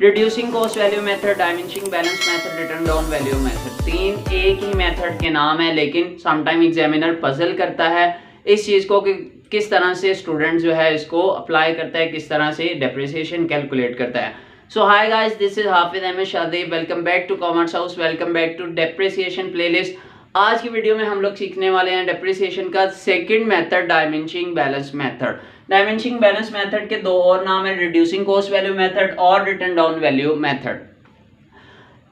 Reducing cost value method, dimensioning balance method, return down value method, तीन एक ही method के नाम है, लेकिन समटाइम एग्जामिनर पजल करता है इस चीज़ को कि किस तरह से स्टूडेंट जो है इसको अप्लाई करता है, किस तरह से डेप्रिसिएशन कैलकुलेट करता है। So hi guys, this is Hafiz Ahmad Shadeb, welcome back to commerce house, welcome back to depreciation playlist. आज की वीडियो में हम लोग सीखने वाले हैं डेप्रिसिएशन का second method, dimensioning balance method. Dimensioning balance method के दो और नाम है, रिड्यूसिंग कॉस्ट वैल्यू मेथड और रिटर्न डाउन वैल्यू मेथड।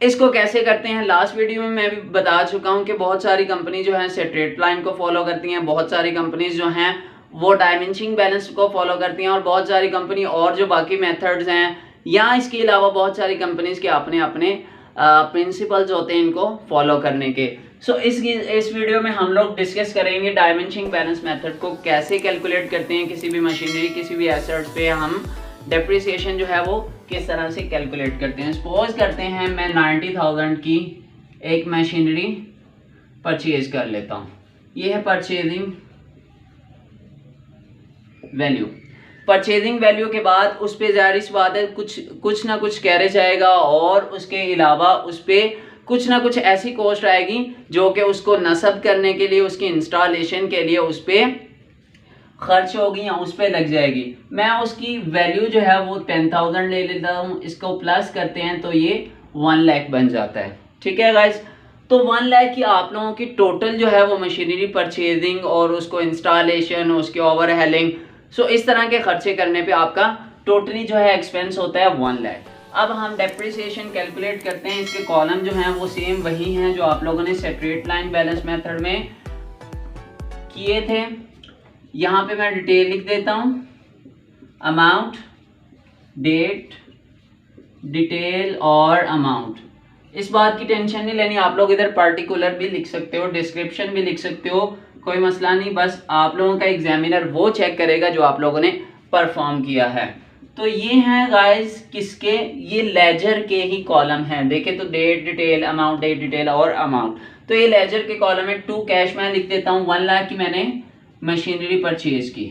इसको कैसे करते हैं लास्ट वीडियो में मैं भी बता चुका हूं कि बहुत सारी कंपनी जो है स्ट्रेट लाइन को फॉलो करती हैं, बहुत सारी कंपनीज जो हैं वो डायमेंशनिंग बैलेंस को फॉलो करती हैं, और बहुत सारी कंपनी और जो बाकी मेथड्स हैं या इसके अलावा बहुत सारी कंपनीज के अपने अपने प्रिंसिपल्स होते हैं इनको फॉलो करने के। सो इस वीडियो में हम लोग डिस्कस करेंगे डायमेंशनिंग बैलेंस मेथड को कैसे कैलकुलेट करते हैं, किसी भी मशीनरी किसी भी एसेट्स पे हम डेप्रिसिएशन जो है वो किस तरह से कैलकुलेट करते हैं। सपोज करते हैं मैं 90,000 की एक मशीनरी परचेज कर लेता हूँ, ये है परचेजिंग वैल्यू। परचेजिंग वैल्यू के बाद उस पर जाहिर सी बात है कुछ ना कुछ कैरेज आएगा, और उसके अलावा उस पर कुछ ना कुछ ऐसी कॉस्ट आएगी जो कि उसको नस्ब करने के लिए, उसकी इंस्टॉलेशन के लिए उस पर खर्च होगी या उस पर लग जाएगी। मैं उसकी वैल्यू जो है वो 10,000 ले लेता हूँ, इसको प्लस करते हैं तो ये 1 लाख बन जाता है। ठीक है गाइस, तो 1 लाख की आप लोगों की टोटल जो है वो मशीनरी परचेजिंग और उसको इंस्टॉलेशन, उसके ओवरहेलिंग, सो इस तरह के खर्चे करने पे आपका टोटली जो है एक्सपेंस होता है 1 लाख। अब हम डेप्रिसिएशन कैलकुलेट करते हैं, इसके कॉलम जो हैं वो सेम वही हैं जो आप लोगों ने स्ट्रेट लाइन बैलेंस मेथड में किए थे। यहाँ पे मैं डिटेल लिख देता हूँ, अमाउंट, डेट, डिटेल और अमाउंट। इस बात की टेंशन नहीं लेनी, आप लोग इधर पार्टिकुलर भी लिख सकते हो, डिस्क्रिप्शन भी लिख सकते हो, कोई मसला नहीं। बस आप लोगों का एग्जामिनर वो चेक करेगा जो आप लोगों ने परफॉर्म किया है। तो ये हैं गाइस किसके, ये लेजर के ही कॉलम हैं। देखें तो date, detail, amount, date, detail और अमाउंट, तो ये लेजर के कॉलम है। टू कैश मैं लिख देता हूँ, 1 लाख की मैंने मशीनरी परचेज की।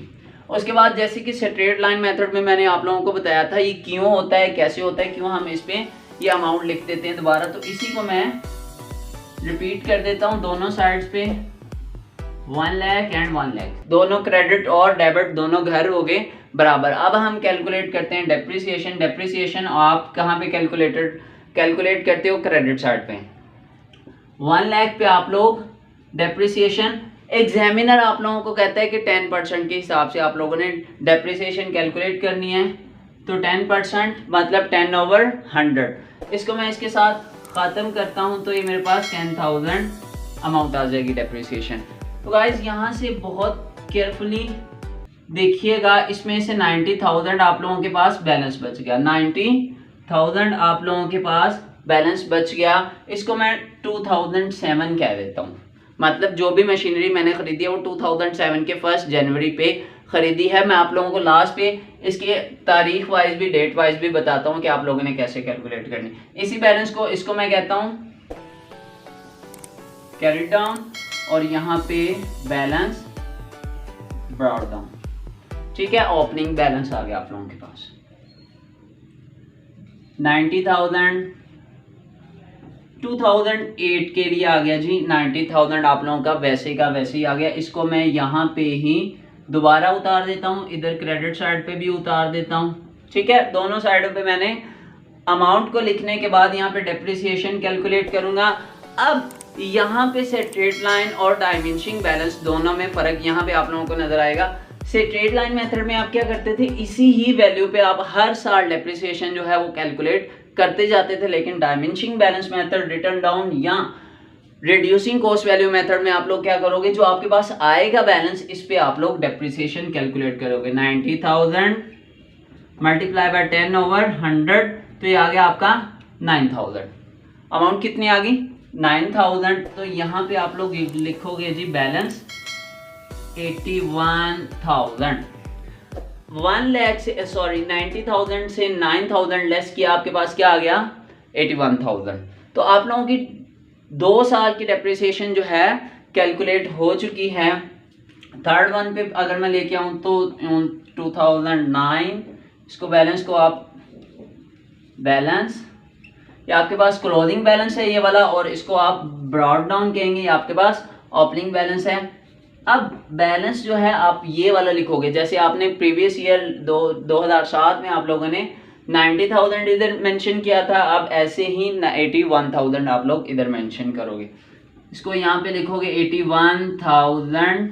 उसके बाद जैसे कि स्ट्रेट लाइन मेथड में मैंने आप लोगों को बताया था ये क्यों होता है, कैसे होता है, क्यों हम इस पे ये अमाउंट लिख देते हैं दोबारा, तो इसी को मैं रिपीट कर देता हूँ दोनों साइड्स पे, 1 लाख एंड 1 लाख, दोनों क्रेडिट और डेबिट दोनों घर हो गए बराबर। अब हम कैलकुलेट करते हैं डेप्रिसिएशन। डेप्रिसिएशन आप कहाँ पे कैलकुलेट करते हो, क्रेडिट साइड पे। 1 लाख पे आप लोग डेप्रिसिएशन, एग्जामिनर आप लोगों को कहता है कि 10% के हिसाब से आप लोगों ने डेप्रिसिएशन कैलकुलेट करनी है, तो 10% मतलब 10/100। इसको मैं इसके साथ ख़त्म करता हूं तो ये मेरे पास 10,000 अमाउंट आ जाएगी डेप्रिसिएशन। तो गाइस यहाँ से बहुत केयरफुली देखिएगा, इसमें से 90,000 आप लोगों के पास बैलेंस बच गया, 90,000 आप लोगों के पास बैलेंस बच गया। इसको मैं 2007 कह देता हूँ, मतलब जो भी मशीनरी मैंने खरीदी है वो 2007 के 1 जनवरी पे खरीदी है। मैं आप लोगों को लास्ट पे इसके तारीख वाइज भी, डेट वाइज भी बताता हूँ कि आप लोगों ने कैसे कैलकुलेट करनी। इसी बैलेंस को, इसको मैं कहता हूँ कैरी डाउन, और यहाँ पे बैलेंस ब्रॉट डाउन। ठीक है, ओपनिंग बैलेंस आ गया आप लोगों के पास 90,000। 2008 के लिए आ गया जी 90,000 आप लोगों का वैसे का वैसे ही आ गया। इसको मैं यहाँ पे ही दोबारा उतार देता हूँ, इधर क्रेडिट साइड पे भी उतार देता हूँ। ठीक है, दोनों साइडों पे मैंने अमाउंट को लिखने के बाद यहाँ पे डेप्रिसिएशन कैलकुलेट करूंगा। अब यहाँ पे स्ट्रेट लाइन और डायमेंशनिंग बैलेंस दोनों में फ़र्क यहाँ पे आप लोगों को नजर आएगा। स्ट्रेट लाइन मेथड में आप क्या करते थे, इसी ही वैल्यू पे आप हर साल डेप्रिसिएशन जो है वो कैलकुलेट करते जाते थे, लेकिन dimensioning balance method, return down या रिड्यूसिंग कॉस्ट वैल्यू मेथड में आप लोग क्या करोगे, जो आपके पास आएगा बैलेंस इस पे आप लोग डेप्रिसिएशन कैलकुलेट करोगे। 90,000 मल्टीप्लाई बाय 10/100, तो ये आ गया आपका 9,000। अमाउंट कितनी आ गई, 9,000। तो यहाँ पे आप लोग लिखोगे जी बैलेंस 81,000। 1 लाख से, सॉरी 90,000 से 9,000 लेस किया, आपके पास क्या आ गया, 81,000। तो आप लोगों की 2 साल की डेप्रिसिएशन जो है कैलकुलेट हो चुकी है। थर्ड वन पे अगर मैं लेके आऊँ तो 2009, इसको बैलेंस को आप बैलेंस, ये आपके पास क्लोजिंग बैलेंस है ये वाला, और इसको आप ब्रॉड डाउन कहेंगे, ये आपके पास ओपनिंग बैलेंस है। अब बैलेंस जो है आप ये वाला लिखोगे, जैसे आपने प्रीवियस ईयर 2007 में आप लोगों ने 90,000 इधर मेंशन किया था, अब ऐसे ही 81,000 आप लोग इधर मेंशन करोगे। इसको यहाँ पे लिखोगे 81,000,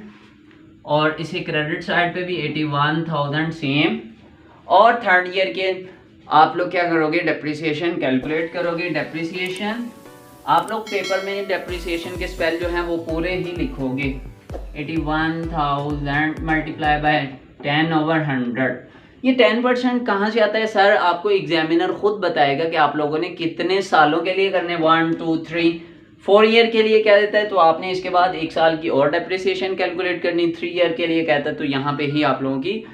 और इसे क्रेडिट साइड पे भी 81,000 सेम। और थर्ड ईयर के आप लोग क्या करोगे, डेप्रिसिएशन कैलकुलेट करोगे। डेप्रिसिएशन आप लोग पेपर में डेप्रिसिएशन के स्पेल जो हैं वो पूरे ही लिखोगे, 81,000 मल्टीप्लाई बाय 10/100। ये 10% कहाँ से आता है सर? आपको एग्जामिनर खुद बताएगा कि आप लोगों ने कितने सालों के लिए करने, 1 2 3 4 ईयर के लिए क्या देता है, तो आपने इसके बाद 1 साल की और डेप्रिसिएशन कैलकुलेट करनी। 3 ईयर के लिए कहता है, तो यहाँ पे ही आप लोगों की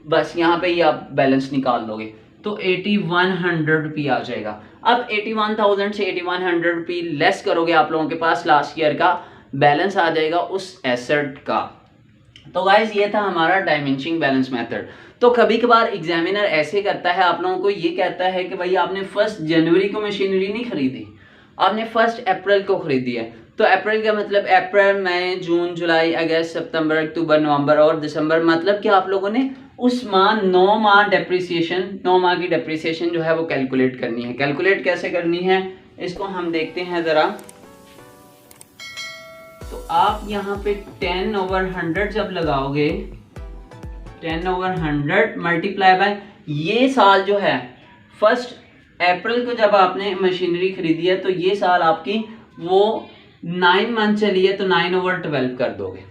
बस यहाँ पे ही आप बैलेंस निकाल दोगे, तो 8100 रुपये आ जाएगा। अब 81,000 से 8100 रुपये लेस करोगे, आप लोगों के पास लास्ट ईयर का बैलेंस आ जाएगा उस एसेट का। तो गाइस ये था हमारा डायमेंशनिंग बैलेंस मेथड। तो कभी कभार एग्जामिनर ऐसे करता है, आप लोगों को ये कहता है कि भाई आपने 1 जनवरी को मशीनरी नहीं खरीदी, आपने 1 अप्रैल को खरीदी है। तो अप्रैल का मतलब अप्रैल, मई, जून, जुलाई, अगस्त, सितंबर, अक्टूबर, नवंबर और दिसंबर, मतलब कि आप लोगों ने उस माह 9 माह डेप्रिसिएशन, 9 माह की डेप्रिसिएशन जो है वो कैलकुलेट करनी है। कैलकुलेट कैसे करनी है इसको हम देखते हैं ज़रा। तो आप यहाँ पे 10/100 जब लगाओगे, 10/100 मल्टीप्लाई बाय, ये साल जो है 1 अप्रैल को जब आपने मशीनरी खरीदी है, तो ये साल आपकी वो 9 मंथ चली है, तो 9/12 कर दोगे।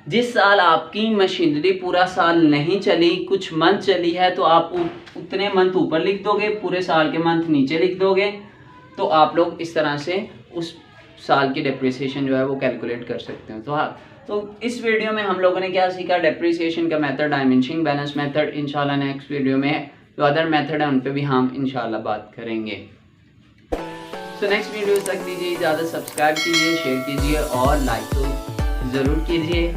जिस साल आपकी मशीनरी पूरा साल नहीं चली, कुछ मंथ चली है, तो आप उतने मंथ ऊपर लिख दोगे, पूरे साल के मंथ नीचे लिख दोगे। तो आप लोग इस तरह से उस साल की डेप्रिसिएशन जो है वो कैलकुलेट कर सकते हैं। तो इस वीडियो में हम लोगों ने क्या सीखा, डेप्रिसिएशन का मेथड, डायमेंशनिंग बैलेंस मेथड। इंशाल्लाह नेक्स्ट वीडियो में जो अदर मेथड है उन पे भी हम इंशाल्लाह बात करेंगे। तो नेक्स्ट वीडियो तक दीजिए इजाज़त, सब्सक्राइब कीजिए, शेयर कीजिए और लाइक तो ज़रूर कीजिए।